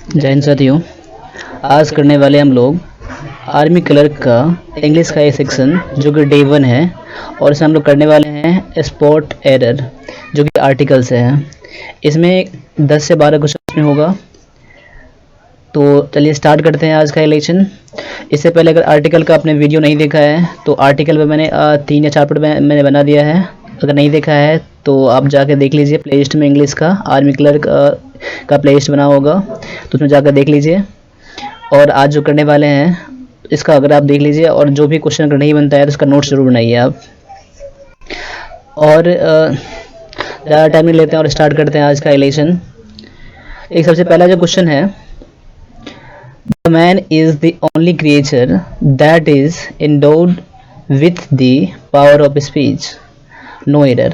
जय हिंद साथियों। आज करने वाले हम लोग आर्मी क्लर्क का इंग्लिश का ये सेक्शन जो कि डे 1 है, और इसमें हम लोग करने वाले हैं स्पॉट एरर जो कि आर्टिकल से है। इसमें 10 से 12 क्वेश्चन होगा। तो चलिए स्टार्ट करते हैं आज का लेक्चर। इससे पहले अगर आर्टिकल का आपने वीडियो नहीं देखा है तो आर्टिकल पे मैंने 3 या 4 पार्ट मैंने बना दिया है। अगर नहीं देखा है तो आप जाकर देख लीजिए, प्लेलिस्ट में इंग्लिश का आर्मी क्लर्क का प्लेलिस्ट बना होगा तो उसमें जाकर देख लीजिए। और आज जो करने वाले हैं इसका अगर आप देख लीजिए, और जो भी क्वेश्चन अगर नहीं बनता है तो उसका नोट्स जरूर बनाइए आप। और ज़्यादा टाइम नहीं लेते हैं और स्टार्ट करते हैं आज का लेक्चर। एक सबसे पहला जो क्वेश्चन है, The man is the only creature that is endowed with the power of speech. No error.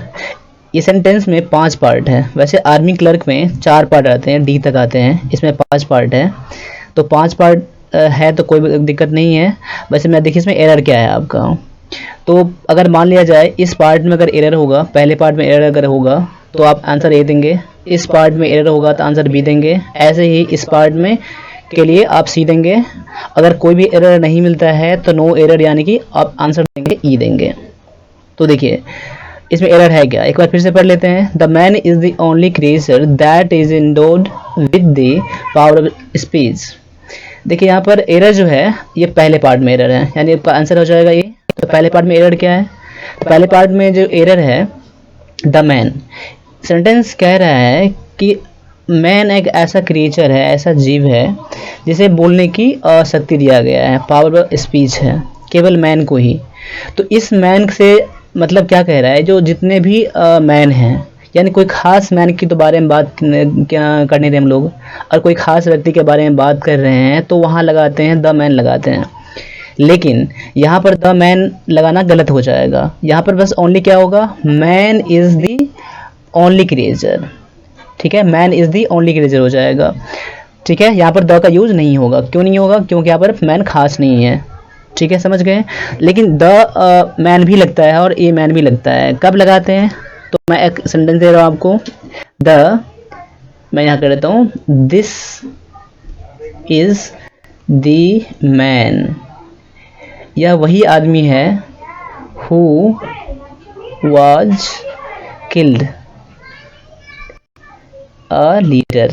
ये सेंटेंस में 5 पार्ट है। वैसे आर्मी क्लर्क में 4 पार्ट आते हैं, डी तक आते हैं, इसमें 5 पार्ट है। तो 5 पार्ट है तो कोई दिक्कत नहीं है। वैसे मैं देखिए इसमें एरर क्या है आपका। तो अगर मान लिया जाए इस पार्ट में अगर एरर होगा, पहले पार्ट में एरर अगर होगा तो आप आंसर ए देंगे, इस पार्ट में एरर होगा तो आंसर बी देंगे, ऐसे ही इस पार्ट में के लिए आप सी देंगे। अगर कोई भी एरर नहीं मिलता है तो नो एरर, यानी कि आप आंसर देंगे ई देंगे। तो देखिए इसमें एरर है क्या, एक बार फिर से पढ़ लेते हैं। The man is the only creature that is endowed with the power of speech. देखिए यहाँ पर एरर जो है ये पहले पार्ट में एरर है, यानी आपका आंसर हो जाएगा ये। तो पहले पार्ट में एरर क्या है, तो पहले पार्ट में जो एरर है द मैन, सेंटेंस कह रहा है कि मैन एक ऐसा क्रिएचर है, ऐसा जीव है जिसे बोलने की शक्ति दिया गया है, पावर ऑफ स्पीच है केवल मैन को ही। तो इस मैन से मतलब क्या कह रहा है, जो जितने भी मैन हैं, यानी कोई खास मैन की तो बारे में बात करने थे हम लोग, और कोई खास व्यक्ति के बारे में बात कर रहे हैं तो वहाँ लगाते हैं द मैन लगाते हैं। लेकिन यहाँ पर द मैन लगाना गलत हो जाएगा। यहाँ पर बस ओनली क्या होगा, man is the only creature. ठीक है, man is the only creature हो जाएगा। ठीक है, यहाँ पर द का यूज नहीं होगा। क्यों नहीं होगा, क्योंकि यहाँ पर मैन खास नहीं है। ठीक है, समझ गए। लेकिन द मैन भी लगता है और ए मैन भी लगता है। कब लगाते हैं, तो मैं एक सेंटेंस दे रहा हूँ आपको। मैं यहाँ कर देता हूँ, दिस इज द मैन। यह वही आदमी है who was killed a leader.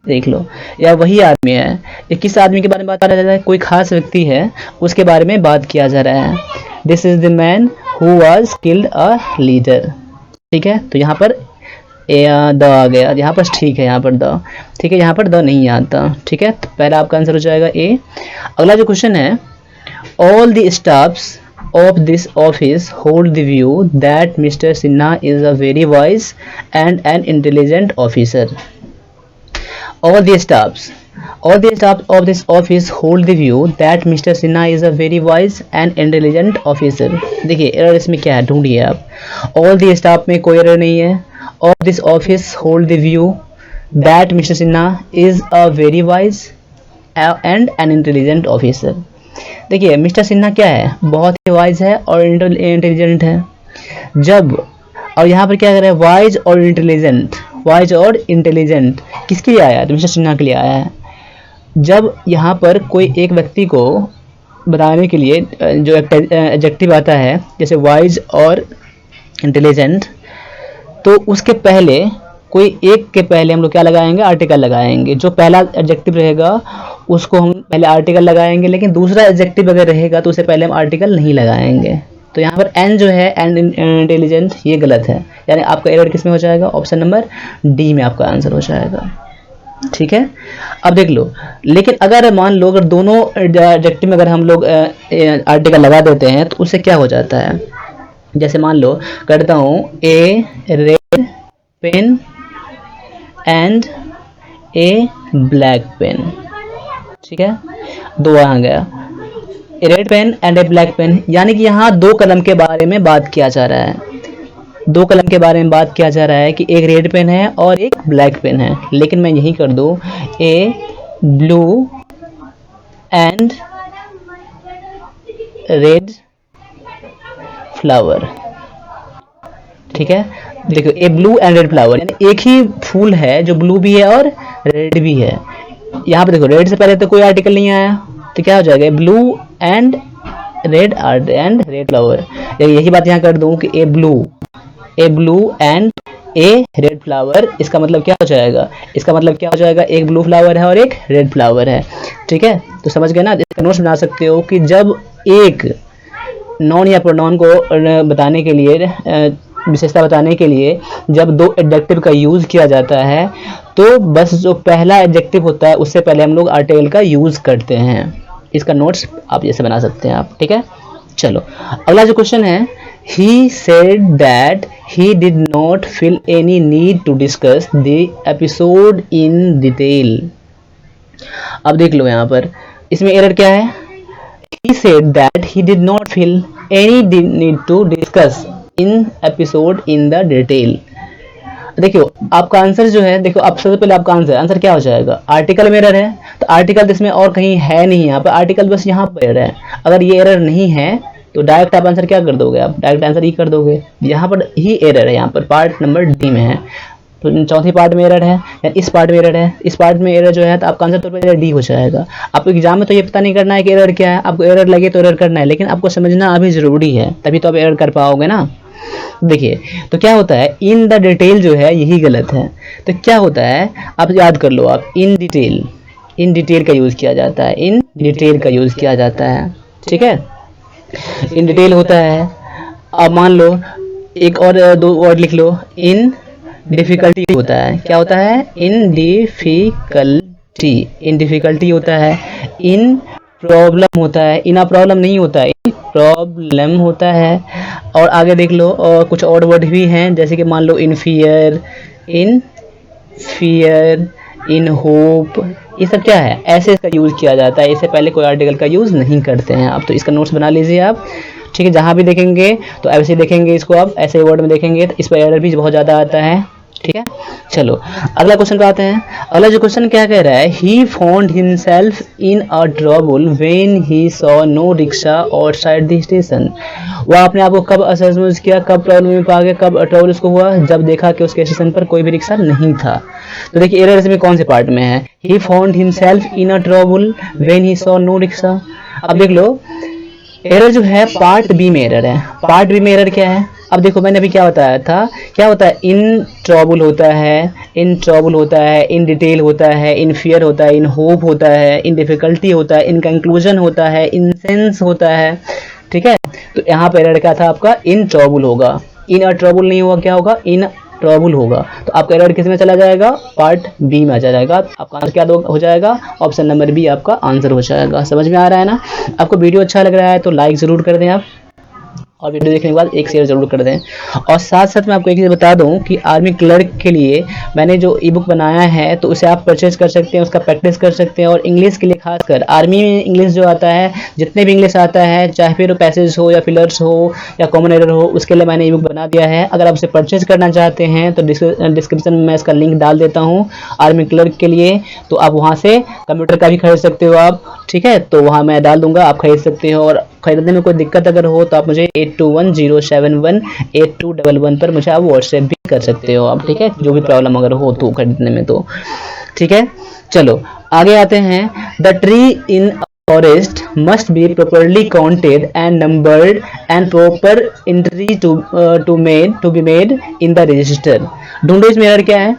देख लो, यह वही आदमी है। ये किस आदमी के बारे में बात कर रहा है, कोई खास व्यक्ति है उसके बारे में बात किया जा रहा है। This is the man who was killed a leader. ठीक है, तो यहाँ पर द आ गया, यहाँ पर ठीक है, यहाँ पर द। ठीक है, यहाँ पर द नहीं आता। ठीक है, तो पहला आपका आंसर हो जाएगा ए। अगला जो क्वेश्चन है, all the staffs of this office hold the view that Mr. Sinha is a very wise and an intelligent officer. All the staffs of this office hold the view that Mr. Sinha is a very wise and intelligent officer. देखिए error इसमें क्या है, ढूंढिए आप। All the staff में कोई error नहीं है। Of this office hold the view that Mr. Sinha is a very wise and an intelligent officer. देखिए मिस्टर सिन्हा क्या है, बहुत ही वाइज है और इंटेलिजेंट है। जब और यहाँ पर क्या कर रहा है, वाइज और इंटेलिजेंट। वाइज और इंटेलिजेंट किसके लिए आया है, तो मिस्टर सिन्हा के लिए आया है। जब यहाँ पर कोई एक व्यक्ति को बताने के लिए जो एडजेक्टिव आता है जैसे वाइज और इंटेलिजेंट, तो उसके पहले कोई एक के पहले हम लोग क्या लगाएंगे, आर्टिकल लगाएंगे। जो पहला एडजेक्टिव रहेगा उसको हम पहले आर्टिकल लगाएंगे, लेकिन दूसरा एडजेक्टिव अगर रहेगा तो उसे पहले हम आर्टिकल नहीं लगाएंगे। तो यहाँ पर एन जो है, एंड इंटेलिजेंट, ये गलत है। यानी आपका एरर किस में हो जाएगा, ऑप्शन नंबर डी में आपका आंसर हो जाएगा। ठीक है, अब देख लो। लेकिन अगर मान लो अगर दोनों एडजेक्टिव में अगर हम लोग आर्टिकल लगा देते हैं तो उससे क्या हो जाता है, जैसे मान लो करता हूँ, a red pen and a black pen. ठीक है, दो आ गया, red pen and a black pen, यानी कि यहाँ 2 कलम के बारे में बात किया जा रहा है। 2 कलम के बारे में बात किया जा रहा है कि एक रेड पेन है और एक ब्लैक पेन है। लेकिन मैं यही कर दूँ, ए ब्लू एंड रेड फ्लावर। ठीक है, देखो ए ब्लू एंड रेड फ्लावर, यानी एक ही फूल है जो ब्लू भी है और रेड भी है। यहाँ पे देखो रेड से पहले तो कोई आर्टिकल नहीं आया, तो क्या हो जाएगा, ब्लू एंड रेड फ्लावर। यही बात यहाँ कर दूं कि a blue and a red flower, इसका मतलब क्या हो जाएगा, इसका मतलब क्या हो जाएगा, एक ब्लू फ्लावर है और एक रेड फ्लावर है। ठीक है, तो समझ गए ना। इसका नोट्स बना सकते हो कि जब एक नॉन या प्रोनाउन को बताने के लिए, विशेषता बताने के लिए जब दो एडजेक्टिव का यूज किया जाता है, तो बस जो पहला एडजेक्टिव होता है उससे पहले हम लोग आर्टिकल का यूज करते हैं। इसका नोट्स आप जैसे बना सकते हैं आप। ठीक है, चलो अगला जो क्वेश्चन है, he said that he did not feel any need to discuss the episode in detail। अब देख लो यहाँ पर इसमें एरर क्या है, he said that he did not feel any need to discuss in episode in the detail। देखियो आपका answer जो है, देखो आप सबसे पहले आपका आंसर क्या हो जाएगा, आर्टिकल में एरर है, तो आर्टिकल इसमें और कहीं है नहीं, यहाँ पर आर्टिकल बस यहाँ पर एरर है। अगर ये एरर नहीं है तो डायरेक्ट आप आंसर क्या कर दोगे, आप डायरेक्ट आंसर ही कर दोगे। यहाँ पर ही एरर है, यहाँ पर पार्ट नंबर डी में है, तो चौथी पार्ट में एरर है या इस पार्ट में एरर है, इस पार्ट में एरर जो है तो आपका आंसर तो पहले डी हो जाएगा। आपको एग्जाम में तो ये पता नहीं करना है कि एरर क्या है, आपको एरर लगे तो एरर करना है, लेकिन आपको समझना अभी जरूरी है, तभी तो आप एरर कर पाओगे ना। देखिए तो क्या होता है, इन द डिटेल जो है यही गलत है। तो क्या होता है आप याद कर लो, आप इन डिटेल का यूज किया जाता है, इन डिटेल का यूज किया जाता है। ठीक है, इन डिटेल होता है। अब मान लो एक और दो वर्ड लिख लो, इन डिफिकल्टी होता है, क्या होता है, इन डिफिकल्टी होता है, इन प्रॉब्लम होता है, इन प्रॉब्लम नहीं होता है, इन प्रॉब्लम होता है। और आगे देख लो और कुछ और वर्ड भी हैं, जैसे कि मान लो इन फियर, इन होप, ये सब क्या है, ऐसे इसका यूज़ किया जाता है, इससे पहले कोई आर्टिकल का यूज़ नहीं करते हैं आप। तो इसका नोट्स बना लीजिए आप। ठीक है, जहाँ भी देखेंगे तो ऐसे देखेंगे इसको, आप ऐसे वर्ड में देखेंगे तो इस पर एरर भी बहुत ज़्यादा आता है। ठीक है, चलो अगला क्वेश्चन पे आते हैं। अगला जो क्वेश्चन क्या कह रहा है, he found himself in a trouble when he saw no rickshaw outside the station. वह अपने आप को कब असहज किया, कब प्रॉब्लम में पा गया, कब ट्रबल उसको हुआ, जब देखा कि उसके स्टेशन पर कोई भी रिक्शा नहीं था। तो देखिए एरर इसमें कौन से पार्ट में है, he found himself in a trouble when he saw no rickshaw. अब देख लो एरर जो है पार्ट बी में एरर है। पार्ट बी में एरर क्या है, अब देखो मैंने अभी क्या बताया था, क्या होता है, इन ट्रबल होता है, इन डिटेल होता है, इन फियर होता है, इन होप होता है, इन डिफिकल्टी होता है, इन कंक्लूजन होता है, इन सेंस होता है। ठीक है, तो यहाँ पर एरर क्या था आपका, इन ट्रबल होगा, इन अ ट्रबल नहीं होगा, क्या होगा, इन ट्रबल होगा। तो आपका एरर किस में चला जाएगा, पार्ट बी में आ जाएगा। आपका आंसर क्या हो जाएगा, ऑप्शन नंबर बी आपका आंसर हो जाएगा। समझ में आ रहा है ना। आपको वीडियो अच्छा लग रहा है तो लाइक ज़रूर कर दें आप, और वीडियो देखने के बाद एक शेयर जरूर कर दें। और साथ साथ मैं आपको एक चीज़ बता दूं कि आर्मी क्लर्क के लिए मैंने जो ई बुक बनाया है तो उसे आप परचेज कर सकते हैं, उसका प्रैक्टिस कर सकते हैं। और इंग्लिश के लिए खासकर आर्मी में इंग्लिश जो आता है, जितने भी इंग्लिश आता है, चाहे फिर पैसेज हो या फिलर्स हो या कॉमन एरर हो, उसके लिए मैंने ई बुक बना दिया है। अगर आप उसे परचेज करना चाहते हैं तो डिस्क्रिप्शन में मैं इसका लिंक डाल देता हूँ आर्मी क्लर्क के लिए, तो आप वहाँ से कंप्यूटर का भी खरीद सकते हो आप। ठीक है, तो वहाँ मैं डाल दूंगा, आप खरीद सकते हो। और खरीदने में कोई दिक्कत अगर हो तो आप मुझे 8210718211 पर मुझे आप व्हाट्सएप भी कर सकते हो आप। ठीक है, जो भी प्रॉब्लम अगर हो तो खरीदने में तो। ठीक है, चलो आगे आते हैं। The tree in forest must be properly counted and numbered and proper entry to be made in the register. ढूंढो इसमें एरर क्या है,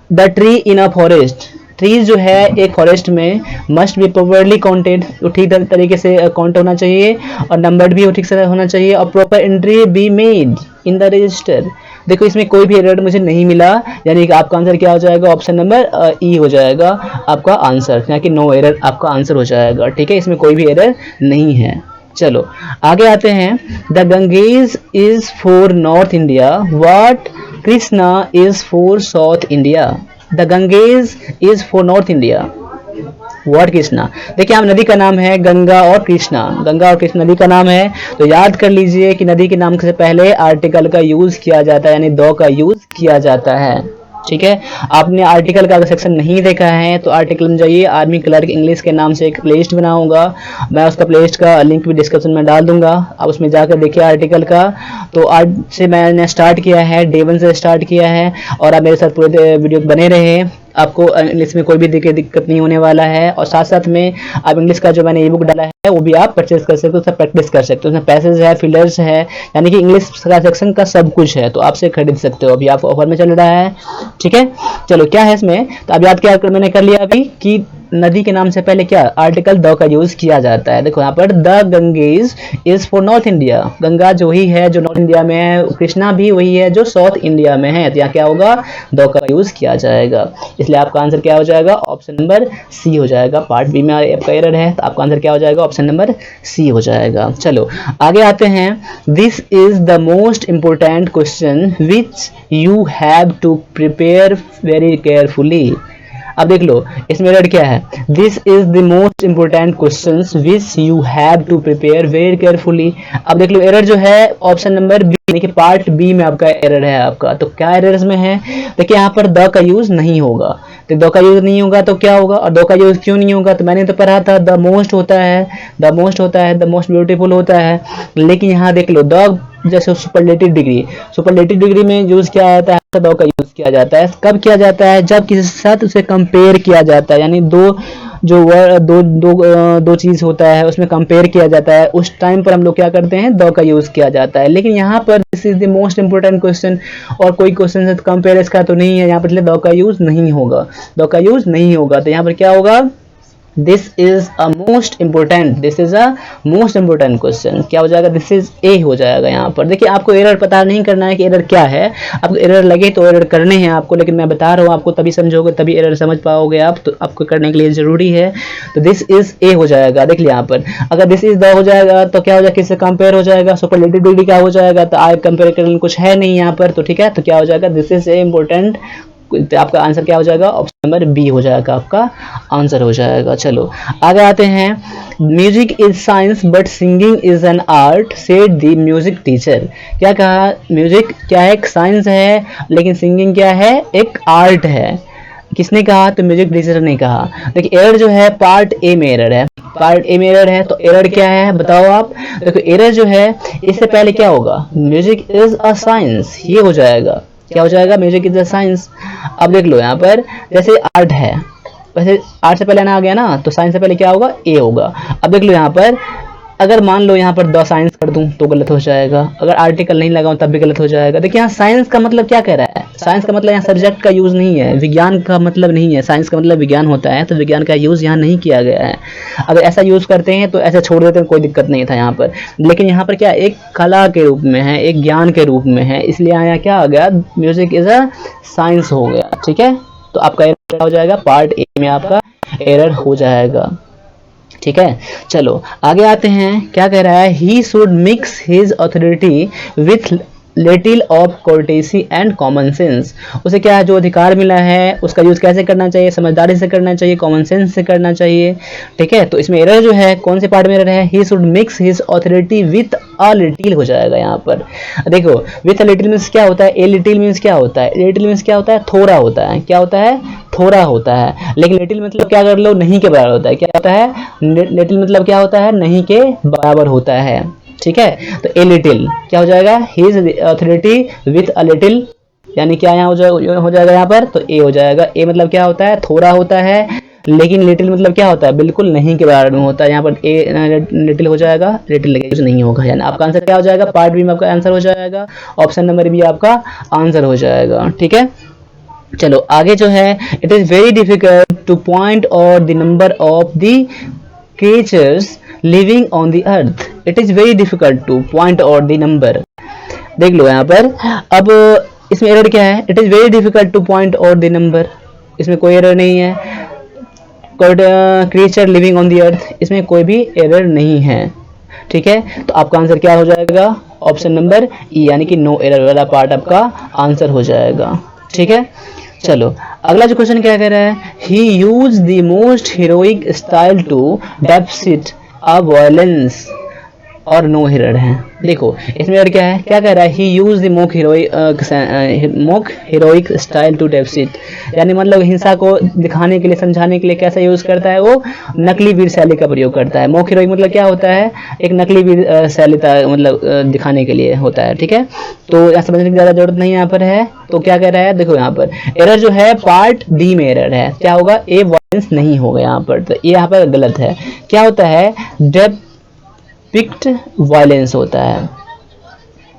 the tree in a forest, trees जो है एक फॉरेस्ट में मस्ट बी प्रॉपरली काउंटेड, तो ठीक तरीके से काउंट होना चाहिए, और नंबर्ड भी ठीक से होना चाहिए, और proper entry B made in the register. देखो इसमें कोई भी एरर मुझे नहीं मिला, यानी कि आपका आंसर क्या हो जाएगा, ऑप्शन नंबर ई हो जाएगा आपका आंसर, यानी कि नो एरर आपका आंसर हो जाएगा। ठीक है, इसमें कोई भी एरर नहीं है। चलो आगे आते हैं। The Ganges is for north India, what Krishna is for south India. The Ganges is for north India, what Krishna. देखिए आप नदी का नाम है गंगा और कृष्णा, गंगा और कृष्णा नदी का नाम है, तो याद कर लीजिए कि नदी के नाम से पहले आर्टिकल का यूज किया जाता है, यानी दो का यूज किया जाता है। ठीक है, आपने आर्टिकल का सेक्शन नहीं देखा है तो आर्टिकल में जाइए, आर्मी क्लर्क इंग्लिश के नाम से एक प्लेलिस्ट बना होगा, मैं उसका प्लेलिस्ट का लिंक भी डिस्क्रिप्शन में डाल दूंगा, आप उसमें जाकर देखिए आर्टिकल का। तो आज से मैंने स्टार्ट किया है, डे 1 से स्टार्ट किया है, और आप मेरे साथ पूरे वीडियो बने रहे। आपको इंग्लिश में कोई भी दिक्कत नहीं होने वाला है। और साथ साथ में आप इंग्लिश का जो मैंने ई बुक डाला है वो भी आप परचेज कर सकते हो, उससे प्रैक्टिस कर सकते हो। उसमें पैसेज है, फिलर्स है, यानी कि इंग्लिश का सेक्शन का सब कुछ है, तो आपसे खरीद सकते हो। अभी आप ऑफर में चल रहा है, ठीक है। चलो क्या है इसमें, तो अब याद क्या मैंने कर लिया अभी कि नदी के नाम से पहले क्या आर्टिकल द का यूज किया जाता है। देखो यहाँ पर the Ganges is for north India, Ganga जो ही है जो नॉर्थ इंडिया में है, कृष्णा भी वही है जो साउथ इंडिया में है, तो यहाँ क्या होगा द का यूज किया जाएगा। इसलिए आपका आंसर क्या हो जाएगा, ऑप्शन नंबर सी हो जाएगा। पार्ट बी में आपका एरर है, तो आपका आंसर क्या हो जाएगा, ऑप्शन नंबर सी हो जाएगा। चलो आगे आते हैं। This is the most important question which you have to prepare very carefully. अब देख लो इसमें एरर क्या है, this is the most important questions which you have to prepare very carefully. अब देख लो एरर जो है ऑप्शन नंबर बी यानी कि पार्ट बी में आपका एरर है आपका। तो क्या एरर इसमें है, देखिए यहाँ पर द का यूज नहीं होगा, तो द का यूज नहीं होगा तो क्या होगा, और द का यूज क्यों नहीं होगा, तो मैंने तो पढ़ा था द मोस्ट होता है, द मोस्ट होता है, द मोस्ट ब्यूटीफुल होता है। लेकिन यहाँ देख लो द जैसे सुपरलेटिव डिग्री में यूज किया जाता है, द का यूज किया जाता है। कब किया जाता है, जब किसी के साथ उसे कंपेयर किया जाता है, यानी दो चीज होता है उसमें कंपेयर किया जाता है, उस टाइम पर हम लोग क्या करते हैं द का यूज किया जाता है। लेकिन यहाँ पर this is the most important question और कोई क्वेश्चन से कंपेयर इसका तो नहीं है, यहाँ पर द का यूज नहीं होगा, द का यूज नहीं होगा। तो यहाँ पर क्या होगा, this is a most important question, क्या हो जाएगा, दिस इज ए हो जाएगा। यहाँ पर देखिए आपको एरर पता नहीं करना है कि एरर क्या है, आपको एरर लगे तो एरर करने हैं आपको, लेकिन मैं बता रहा हूँ आपको, तभी समझोगे तभी एरर समझ पाओगे आप, तो आपको करने के लिए जरूरी है। तो दिस इज ए हो जाएगा। देख लिया यहाँ पर अगर दिस इज द हो जाएगा तो क्या हो जाएगा, किससे कंपेयर हो जाएगा, सुपरलेटिव डिग्री का हो जाएगा, तो आगे कंपेयर करने कुछ है नहीं यहाँ पर, तो ठीक है। तो क्या हो जाएगा, दिस इज ए इंपोर्टेंट, तो आपका आंसर क्या हो जाएगा, ऑप्शन नंबर बी हो जाएगा, आपका आंसर हो जाएगा। चलो आगे आते हैं। Music is science but singing is an art said the music teacher. क्या कहा, म्यूजिक क्या है, एक साइंस है, लेकिन सिंगिंग क्या है, एक आर्ट है। किसने कहा, तो म्यूजिक टीचर ने कहा। देखिए एरर जो है पार्ट ए में एरर है, पार्ट ए में एरर है, तो एरर क्या है बताओ आप। देखो एरर जो है इससे पहले क्या होगा, म्यूजिक इज अ साइंस, ये हो जाएगा, क्या हो जाएगा, म्यूजिक इज अ साइंस। अब देख लो यहाँ पर जैसे आर्ट है, वैसे आर्ट से पहले ना आ गया ना, तो साइंस से पहले क्या होगा, ए होगा। अब देख लो यहाँ पर अगर मान लो यहाँ पर द साइंस कर दूं तो गलत हो जाएगा, अगर आर्टिकल नहीं लगाऊं तब भी गलत हो जाएगा। देखिए यहाँ साइंस का मतलब क्या कह रहा है, साइंस का मतलब यहाँ सब्जेक्ट का यूज नहीं है, विज्ञान का मतलब नहीं है, साइंस का मतलब विज्ञान होता है, तो विज्ञान का यूज यहाँ नहीं किया गया है। अगर ऐसा यूज करते हैं तो ऐसा छोड़ देते हैं, कोई दिक्कत नहीं था यहाँ पर, लेकिन यहाँ पर क्या एक कला के रूप में है, एक ज्ञान के रूप में है, इसलिए यहाँ क्या आ गया, म्यूजिक इज अ साइंस हो गया, ठीक है। तो आपका एरर क्या हो जाएगा, पार्ट ए में आपका एरर हो जाएगा, ठीक है। चलो आगे आते हैं, क्या कह रहा है, he should mix his authority with little of courtesy and common sense. उसे क्या है, जो अधिकार मिला है उसका यूज कैसे करना चाहिए, समझदारी से करना चाहिए, कॉमन सेंस से करना चाहिए, ठीक है। तो इसमें एरर जो है कौन से पार्ट में एरर है, he should mix his authority with a little हो जाएगा यहाँ पर। देखो विथ अ लिटिल मीन्स क्या होता है, ए लिटिल मीन्स क्या होता है, लिटिल मीन्स क्या होता है, थोड़ा होता है, क्या होता है, थोड़ा होता है। लेकिन लिटिल मतलब क्या कर लो, नहीं के बराबर होता है, क्या होता है, लिटिल मतलब क्या होता है, नहीं के बराबर होता है, ठीक है। तो ए लिटिल क्या हो जाएगा, his authority with a little, यानी क्या यहाँ हो जाएगा यहाँ पर, तो ए हो जाएगा। ए मतलब क्या होता है, थोड़ा होता है, लेकिन लिटिल मतलब क्या होता है, बिल्कुल नहीं के बराबर में होता है, यहाँ पर ए लिटिल हो जाएगा, लिटिल लगे नहीं होगा, यानी आपका आंसर क्या हो जाएगा, पार्ट बी में आपका आंसर हो जाएगा, ऑप्शन नंबर बी आपका आंसर हो जाएगा, ठीक है। चलो आगे जो है, it is very difficult two point out the number of the creatures living on the earth. It is very difficult two point out the number. देख लो यहाँ पर, अब इसमें एरर क्या है, it is very difficult two point out the number, इसमें कोई error नहीं है। Creature living on the earth, इसमें कोई भी एरर नहीं है, ठीक है। तो आपका आंसर क्या हो जाएगा, ऑप्शन नंबर ई, यानी कि नो एरर वाला पार्ट आपका आंसर हो जाएगा, ठीक है। चलो अगला जो क्वेश्चन क्या कह रहा है, he use the most heroic style to defeat a violence. और नो हिरर हैं। देखो इसमें और क्या है, क्या कह रहा है, he use the mock heroic style to deficit, यानी मतलब हिंसा को दिखाने के लिए, समझाने के लिए कैसा यूज करता है वो, नकली वीर शैली का प्रयोग करता है। मोक हीरोइक मतलब क्या होता है, एक नकली वीर शैली मतलब दिखाने के लिए होता है, ठीक है। तो यहाँ समझने की ज्यादा जरूरत नहीं यहाँ पर है। तो क्या कह रहा है, देखो यहाँ पर एरर जो है पार्ट डी में एरर है, क्या होगा, ए वायलेंस नहीं होगा यहाँ पर, तो ये यहाँ पर गलत है। क्या होता है, डेपिक्ट वायलेंस होता है,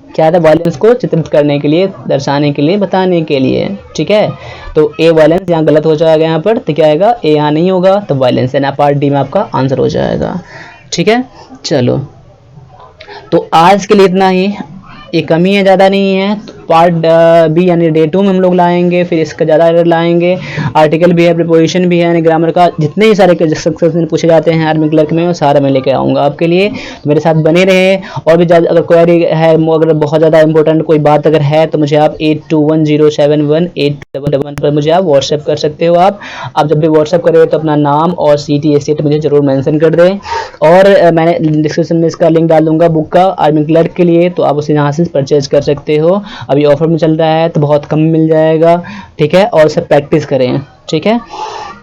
क्या था, वायलेंस को चित्रित करने के लिए, दर्शाने के लिए, बताने के लिए, ठीक है। तो ए वायलेंस यहाँ गलत हो जाएगा यहाँ पर, तो क्या आएगा, ए यहाँ नहीं होगा तो वायलेंस है ना, पार्ट डी में आपका आंसर हो जाएगा, ठीक है। चलो तो आज के लिए इतना ही, ये कमी है, ज़्यादा नहीं है। तो पार्ट बी यानी डे 2 में हम लोग लाएंगे, फिर इसका ज़्यादा एरर लाएंगे, आर्टिकल भी है, प्रीपोजिशन भी है, यानी ग्रामर का जितने ही सारे सक्सेस पूछे जाते हैं आर्मी क्लर्क में, वो सारा मैं लेके आऊँगा आपके लिए। तो मेरे साथ बने रहे, और भी ज़्यादा अगर क्वेरी है, अगर बहुत ज़्यादा इंपॉर्टेंट कोई बात अगर है तो मुझे आप 821071 पर मुझे आप व्हाट्सएप कर सकते हो। आप जब भी व्हाट्सएप करें तो अपना नाम और CT स्टेट मुझे ज़रूर मेंशन कर दें, और मैंने डिस्क्रिप्शन में इसका लिंक डाल दूंगा बुक का आर्मी क्लर्क के लिए, तो आप उसे यहाँ से परचेज कर सकते हो। अभी ऑफर में चल रहा है तो बहुत कम मिल जाएगा, ठीक है, और सब प्रैक्टिस करें, ठीक है।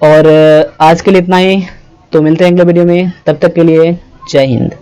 और आज के लिए इतना ही, तो मिलते हैं अगले वीडियो में, तब तक के लिए जय हिंद।